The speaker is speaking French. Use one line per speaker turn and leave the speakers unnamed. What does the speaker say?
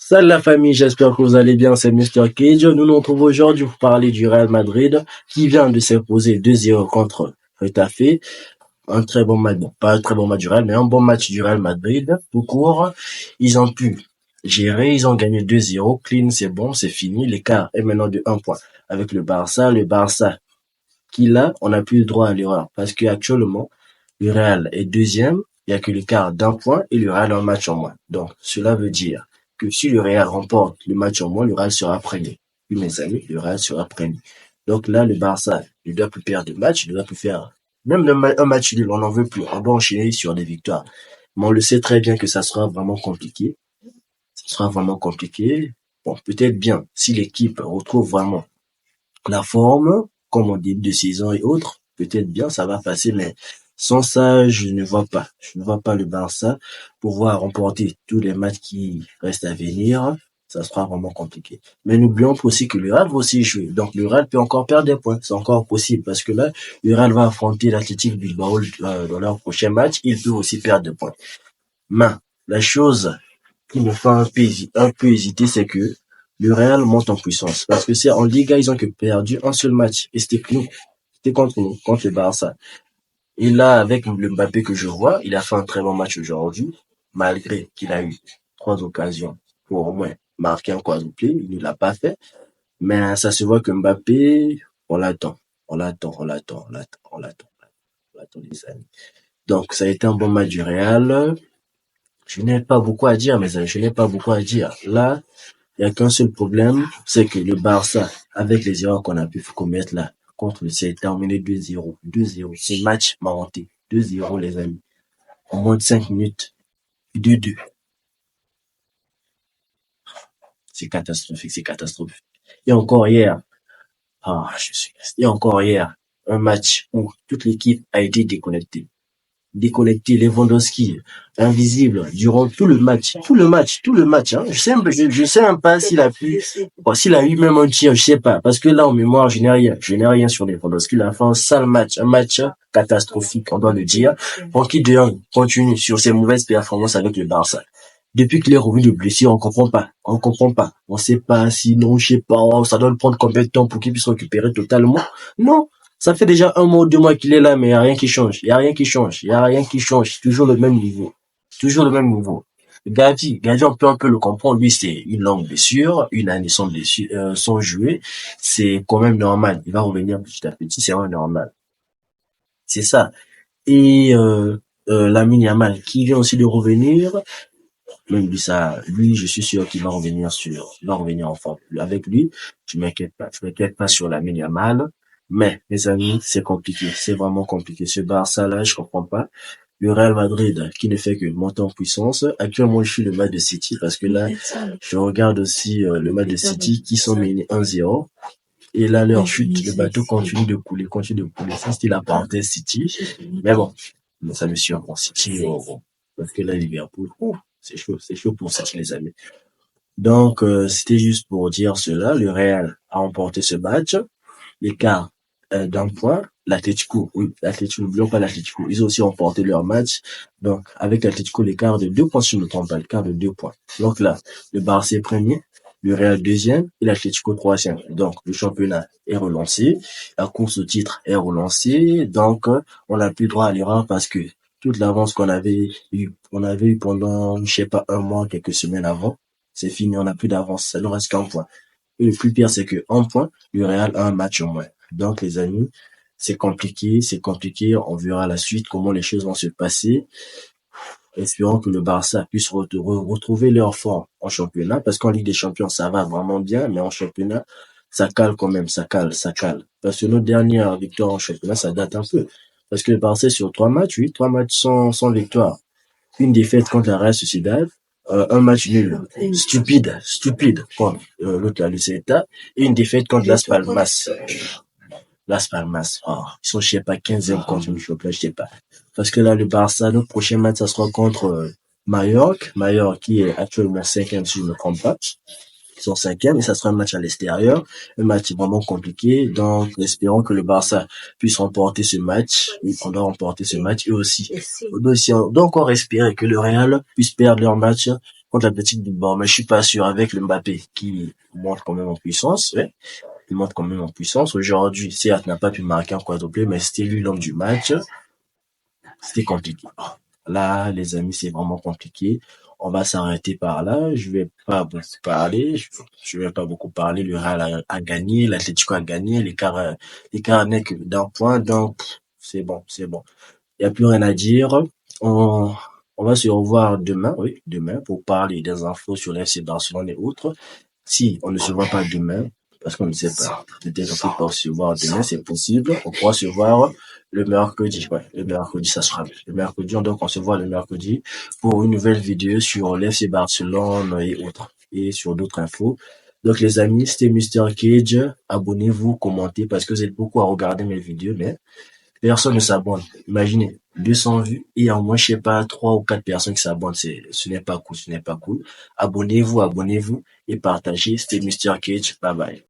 Salut la famille, j'espère que vous allez bien, c'est Mister Cage. Nous nous retrouvons aujourd'hui pour parler du Real Madrid qui vient de s'imposer 2-0 contre Retafe. Un très bon match, bon, pas un très bon match du Real, mais un bon match du Real Madrid. Tout court, ils ont pu gérer, ils ont gagné 2-0, clean, c'est bon, c'est fini. L'écart est maintenant de 1 point avec le Barça qui là, on n'a plus le droit à l'erreur parce qu'actuellement, le Real est deuxième, il n'y a que l'écart d'un point et le Real a un match en moins. Donc, cela veut dire que si le Real remporte le match en moins, le Real sera premier. Oui, mes amis, le Real sera premier. Donc là, le Barça ne doit plus perdre de match, il ne doit plus faire même un match nul, on n'en veut plus. On doit enchaîner sur des victoires. Mais on le sait très bien que ça sera vraiment compliqué. Ça sera vraiment compliqué. Bon, peut-être bien si l'équipe retrouve vraiment la forme, comme en début de saison et autres, peut-être bien ça va passer, mais sans ça, je ne vois pas. Je ne vois pas le Barça pouvoir remporter tous les matchs qui restent à venir. Ça sera vraiment compliqué. Mais n'oublions pas aussi que le Real va aussi jouer. Donc le Real peut encore perdre des points. C'est encore possible parce que là, le Real va affronter l'Athletic Bilbao dans leur prochain match. Il peut aussi perdre des points. Mais la chose qui me fait un peu hésiter, c'est que le Real monte en puissance. Parce que c'est en Liga, ils ont que perdu un seul match. Et c'était nous. C'était contre nous, contre le Barça. Et là, avec le Mbappé que je vois, il a fait un très bon match aujourd'hui, malgré qu'il a eu 3 occasions pour au moins marquer un quadruplé. Il ne l'a pas fait. Mais ça se voit que Mbappé, on l'attend. On l'attend, on l'attend, on l'attend, on l'attend. On l'attend, les amis. Donc, ça a été un bon match du Real. Je n'ai pas beaucoup à dire, mais je n'ai pas beaucoup à dire. Là, il n'y a qu'un seul problème, c'est que le Barça, avec les erreurs qu'on a pu commettre là, contre le Celta, on menait 2-0. 2-0. Ce match m'a hanté. 2-0, les amis. En moins de 5 minutes. 2-2. C'est catastrophique, c'est catastrophique. Et encore hier, et encore hier, un match où toute l'équipe a été déconnecté, Lewandowski, invisible, durant tout le match, hein. Je sais même pas s'il a pu, bon, s'il a eu même un tir, je sais pas, parce que là, en mémoire, je n'ai rien sur Lewandowski, il a fait un sale match, un match catastrophique, on doit le dire. Francky de Jong continue sur ses mauvaises performances avec le Barça. Depuis qu'il est revenu de blessure, on comprend pas, on sait pas, sinon, je sais pas, ça doit le prendre combien de temps pour qu'il puisse récupérer totalement. Non, ça fait déjà 1 mois ou 2 mois qu'il est là, mais il n'y a rien qui change. Il n'y a rien qui change. Il n'y a rien qui change. Toujours le même niveau. Toujours le même niveau. Gavi, on peut un peu le comprendre. Lui, c'est une longue blessure, une année sans blessure, sans jouer. C'est quand même normal. Il va revenir petit à petit. C'est vraiment normal. C'est ça. Et Lamine Yamal, qui vient aussi de revenir. Même lui, je suis sûr qu'il va il va revenir en forme. Avec lui, je m'inquiète pas sur Lamine Yamal. Mais, mes amis, c'est compliqué. C'est vraiment compliqué. Ce Barça-là, je comprends pas. Le Real Madrid, qui ne fait que monter en puissance. Actuellement, je suis le match de City parce que là, je regarde aussi le match de City qui sont menés 1-0. Et là, leur chute, le bateau continue de couler, continue de couler. Ça, c'était la parenthèse City. Mais bon, ça me suit en City. Bon. Parce que là, Liverpool, c'est chaud pour City, les amis. Donc, c'était juste pour dire cela. Le Real a remporté ce match. L'écart d'un point. N'oublions pas l'Atlético. Ils ont aussi remporté leur match. Donc, avec l'Atlético, l'écart de 2 points, si je ne me trompe pas, l'écart de 2 points. Donc là, le Barça est premier, le Real deuxième et l'Atlético troisième. Donc, le championnat est relancé. La course au titre est relancée. Donc, on n'a plus droit à l'erreur parce que toute l'avance qu'on avait eu pendant, je sais pas, 1 mois, quelques semaines avant, c'est fini, on n'a plus d'avance. Ça ne reste qu'un point. Et le plus pire, c'est que un point, le Real a un match au moins. Donc, les amis, c'est compliqué, c'est compliqué. On verra la suite, comment les choses vont se passer. Espérons que le Barça puisse retrouver leur forme en championnat, parce qu'en Ligue des Champions, ça va vraiment bien, mais en championnat, ça cale quand même, ça cale. Parce que notre dernière victoire en championnat, ça date un peu. Parce que le Barça, sur 3 matchs, oui, 3 matchs sans victoire. Une défaite contre la Real Sociedad, un match nul, stupide contre l'autre, la Celta, et une défaite contre Las Palmas. Las Palmas, ils sont, je sais pas, 15e contre le championnat, je sais pas. Parce que là, le Barça, notre prochain match, ça sera contre Mallorca, qui est actuellement 5e, si je ne me trompe pas. Ils sont 5e, et ça sera un match à l'extérieur, un match vraiment compliqué. Donc, espérons que le Barça puisse remporter ce match. Oui, on doit remporter ce match, et aussi, on doit encore espérer que le Real puisse perdre leur match contre l'Athletic Bilbao, mais je suis pas sûr avec le Mbappé qui monte quand même en puissance. Ouais, il monte quand même en puissance. Aujourd'hui, certes, n'a pas pu marquer un quadruplé, mais c'était lui l'homme du match. C'était compliqué. Là, les amis, c'est vraiment compliqué. On va s'arrêter par là. Je vais pas beaucoup parler. Je vais pas beaucoup parler. Le Real a gagné, l'Atlético a gagné. L'écart n'est que d'un point. Donc, c'est bon, c'est bon. Il y a plus rien à dire. On, on va se revoir demain, oui, demain, pour parler des infos sur l'FC Barcelone et autres. Si on ne se voit pas demain, parce qu'on ne sait pas, peut-être qu'on peut pas se voir demain, c'est possible. On pourra se voir le mercredi. Ouais, le mercredi, ça sera bien. Le mercredi, donc on se voit le mercredi pour une nouvelle vidéo sur l'FC Barcelone et autres, et sur d'autres infos. Donc les amis, c'était Mister Cage. Abonnez-vous, commentez, parce que vous êtes beaucoup à regarder mes vidéos, mais personne ne s'abonne. Imaginez, 200 vues et en moins, je sais pas, 3 ou 4 personnes qui s'abonnent. Ce n'est pas cool, ce n'est pas cool. Abonnez-vous et partagez. C'était Mister Cage. Bye bye.